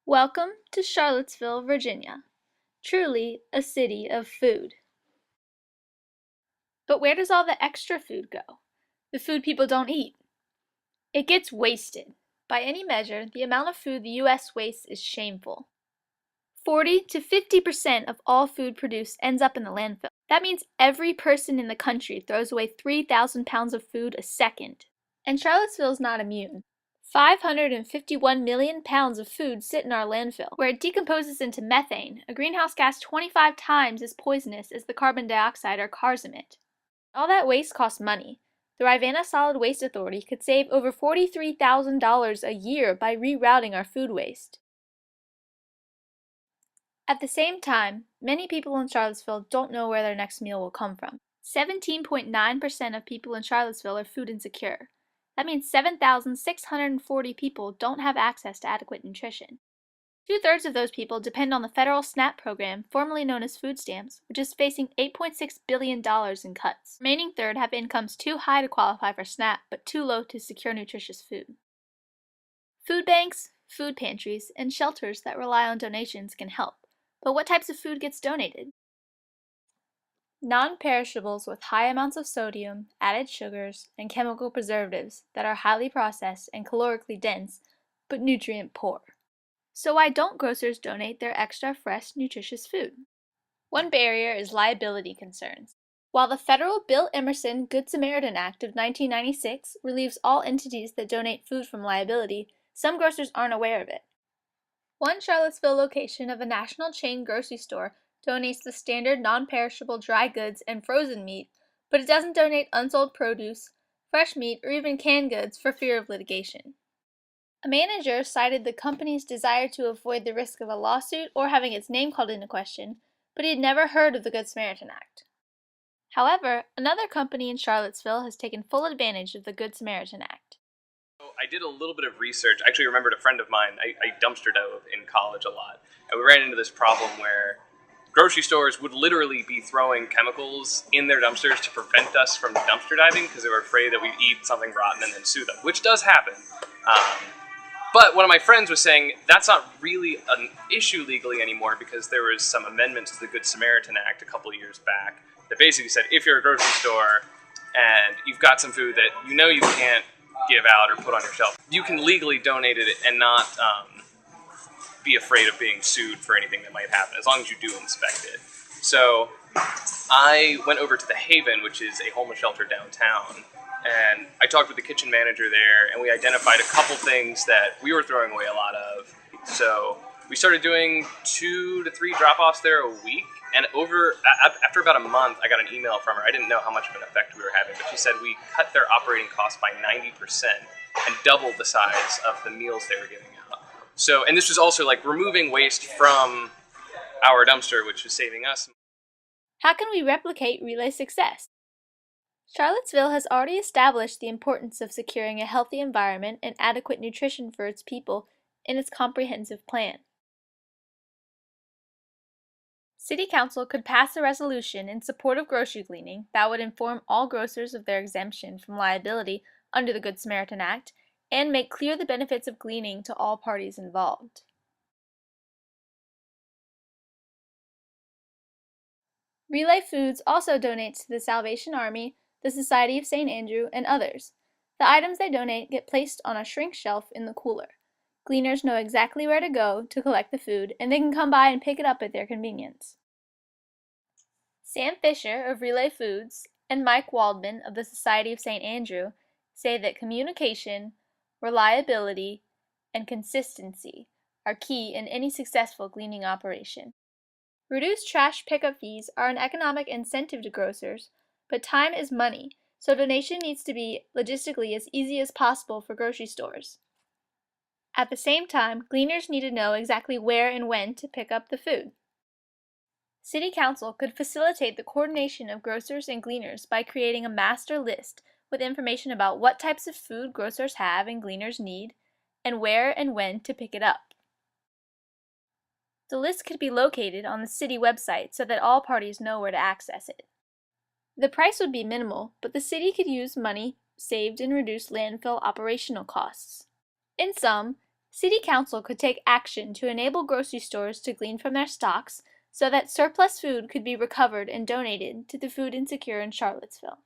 Welcome to Charlottesville, Virginia, truly a city of food. But where does all the extra food go? The food people don't eat. It gets wasted. By any measure, the amount of food the U.S. wastes is shameful. 40 to 50% of all food produced ends up in the landfill. That means every person in the country throws away 3,000 pounds of food a second. And Charlottesville is not immune. 551 million pounds of food sit in our landfill, where it decomposes into methane, a greenhouse gas 25 times as poisonous as the carbon dioxide our cars emit. All that waste costs money. The Rivanna Solid Waste Authority could save over $43,000 a year by rerouting our food waste. At the same time, many people in Charlottesville don't know where their next meal will come from. 17.9% of people in Charlottesville are food insecure. That means 7,640 people don't have access to adequate nutrition. 2/3 of those people depend on the federal SNAP program, formerly known as food stamps, which is facing $8.6 billion in cuts. The remaining third have incomes too high to qualify for SNAP, but too low to secure nutritious food. Food banks, food pantries, and shelters that rely on donations can help. But what types of food gets donated? Non-perishables with high amounts of sodium, added sugars, and chemical preservatives that are highly processed and calorically dense, but nutrient poor. So why don't grocers donate their extra fresh, nutritious food? One barrier is liability concerns. While the federal Bill Emerson Good Samaritan Act of 1996 relieves all entities that donate food from liability, some grocers aren't aware of it. One Charlottesville location of a national chain grocery store donates the standard non-perishable dry goods and frozen meat, but it doesn't donate unsold produce, fresh meat, or even canned goods for fear of litigation. A manager cited the company's desire to avoid the risk of a lawsuit or having its name called into question, but he had never heard of the Good Samaritan Act. However, another company in Charlottesville has taken full advantage of the Good Samaritan Act. I did a little bit of research. I actually remembered a friend of mine. I dumpster dove in college a lot. And we ran into this problem where grocery stores would literally be throwing chemicals in their dumpsters to prevent us from dumpster diving because they were afraid that we'd eat something rotten and then sue them, which does happen. But one of my friends was saying that's not really an issue legally anymore because there was some amendments to the Good Samaritan Act a couple of years back that basically said if you're a grocery store and you've got some food that you know you can't give out or put on your shelf, you can legally donate it and not be afraid of being sued for anything that might happen, as long as you do inspect it. So I went over to the Haven, which is a homeless shelter downtown, and I talked with the kitchen manager there, and we identified a couple things that we were throwing away a lot of. So we started doing 2 to 3 drop-offs there a week, and after about a month, I got an email from her. I didn't know how much of an effect we were having, but she said we cut their operating costs by 90% and doubled the size of the meals they were giving out. So, and this was also like removing waste from our dumpster, which was saving us. How can we replicate Relay's success? Charlottesville has already established the importance of securing a healthy environment and adequate nutrition for its people in its comprehensive plan. City Council could pass a resolution in support of grocery gleaning that would inform all grocers of their exemption from liability under the Good Samaritan Act and make clear the benefits of gleaning to all parties involved. Relay Foods also donates to the Salvation Army, the Society of St. Andrew, and others. The items they donate get placed on a shrink shelf in the cooler. Gleaners know exactly where to go to collect the food, and they can come by and pick it up at their convenience. Sam Fisher of Relay Foods and Mike Waldman of the Society of St. Andrew say that communication, reliability, and consistency are key in any successful gleaning operation. Reduced trash pickup fees are an economic incentive to grocers, but time is money, so donation needs to be logistically as easy as possible for grocery stores. At the same time, gleaners need to know exactly where and when to pick up the food. City Council could facilitate the coordination of grocers and gleaners by creating a master list with information about what types of food grocers have and gleaners need, and where and when to pick it up. The list could be located on the city website so that all parties know where to access it. The price would be minimal, but the city could use money saved in reduced landfill operational costs. In sum, City Council could take action to enable grocery stores to glean from their stocks so that surplus food could be recovered and donated to the food insecure in Charlottesville.